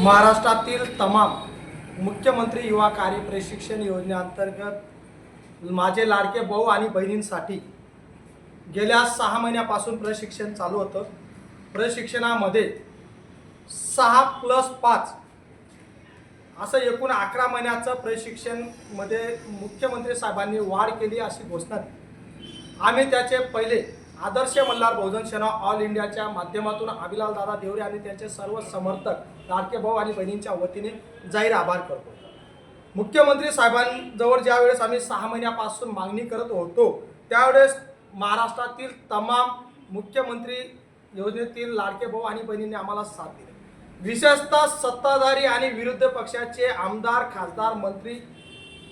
महाराष्ट्रातील तमाम मुख्यमंत्री युवा कार्य प्रशिक्षण योजनेअंतर्गत माझे लाडके भाऊ आणि बहिणींसाठी गेल्या 6 महिन्यापासून प्रशिक्षण चालू होतं। प्रशिक्षणामध्ये 6+5 असं एकूण 11 महिन्याचं प्रशिक्षणमध्ये मुख्यमंत्री साहेबांनी वाढ केली अशी घोषणा दिली। आम्ही त्याचे पहिले आदर्श मल्हार बहुजन सेना ऑल इंडियाच्या माध्यमातून अभिलाल दादा देवरे आणि त्यांचे सर्व समर्थक लाडके भाऊ आणि बहिणींच्या वतीने जाहीर आभार करतो। मुख्यमंत्री साहेबांजवळ ज्यावेळेस आम्ही 6 महिन्यापासून मागणी करत होतो त्यावेळेस महाराष्ट्रातील तमाम मुख्यमंत्री योजनेतील लाडके भाऊ आणि बहिणींनी आम्हाला साथ दिली। विशेषतः सत्ताधारी आणि विरोधी पक्षाचे आमदार, खासदार, मंत्री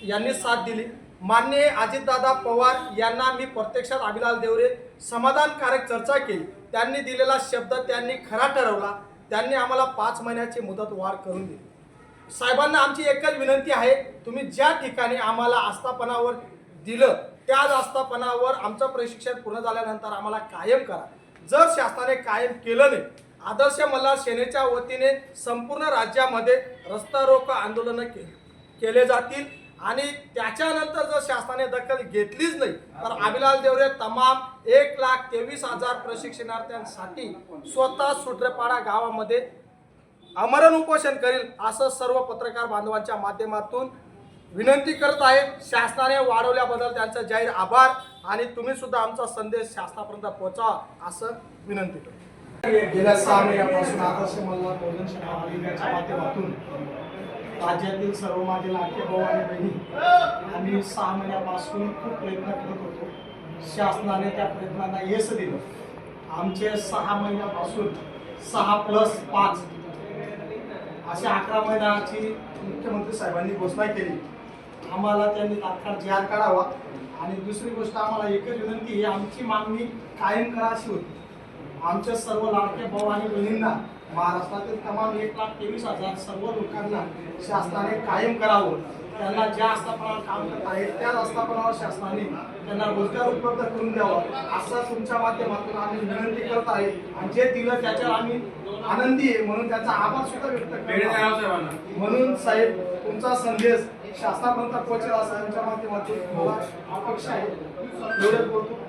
यांनी साथ दिली। माननीय अजितदादा पवार यांना मी प्रत्यक्षात अभिलाल देवरे समाधानकारक चर्चा केली। त्यांनी दिलेला शब्द त्यांनी खरा ठरवला। त्यांनी आम्हाला 5 महिन्याची मुदत वाढ करून दिली। साहेबांना आमची एकच विनंती आहे, तुम्ही ज्या ठिकाणी आम्हाला आस्थापनावर दिलं त्याच आस्थापनावर आमचं प्रशिक्षण पूर्ण झाल्यानंतर आम्हाला कायम करा। जर शासनाने कायम केलं नाही, आदर्श मल्हार सेनेच्या वतीने संपूर्ण राज्यामध्ये रस्ता रोको आंदोलन केले जातील आणि त्याच्यानंतर जर शासनाने दखल घेतलीच नाही तर अभिलाल देवरे तमाम 1,23,000 प्रशिक्षणार्थ्यांसाठी स्वतः सुट्रेपाडा गावामध्ये आमरण उपोषण करील असं सर्व पत्रकार बांधवांच्या माध्यमातून विनंती करत आहे। शासनाने वाढवल्याबद्दल त्यांचा जाहीर आभार आणि तुम्ही सुद्धा आमचा संदेश शासनापर्यंत पोहोचवा असं विनंती करतो। गेल्या 6 महिन्यापासून आदर्श मल्हार बहुजन सेना ऑल इंडियाच्या माध्यमातून राज्यातील सर्व माझे लाडके भाऊ आणि बहिणी आम्ही 6 महिन्यापासून खूप प्रयत्न करत होतो। शासनाने त्या प्रयत्नांना यश दिलं। आमचे 6 महिन्यापासून 6+5 अशा 11 महिन्याची मुख्यमंत्री साहेबांनी घोषणा केली। आम्हाला त्यांनी तात्काळ जी.आर. काढावा आणि दुसरी गोष्ट आम्हाला एकच विनंती आहे, आमची मागणी कायम करा अशी होती। आमच्या सर्व लाडके भाऊ आणि बहिणींना महाराष्ट्रातील तमाम 1,23,000 सर्व लोकांना शासनाने कायम करावं। त्यांना ज्या आस्थापनावर काम करत आहेत त्याच आस्थापनावर शासनाने त्यांना रोजगार उपलब्ध करून द्यावा असं तुमच्या माध्यमातून आम्ही विनंती करत आहे आणि जे दिलं त्याच्यावर आम्ही आनंदी आहे म्हणून त्याचा आभार सुद्धा व्यक्त करतो। म्हणून साहेब तुमचा संदेश शासनापर्यंत पोहोचेल असं आमच्या माध्यमातून मला अपेक्षा आहे। एवढंच बोलतो।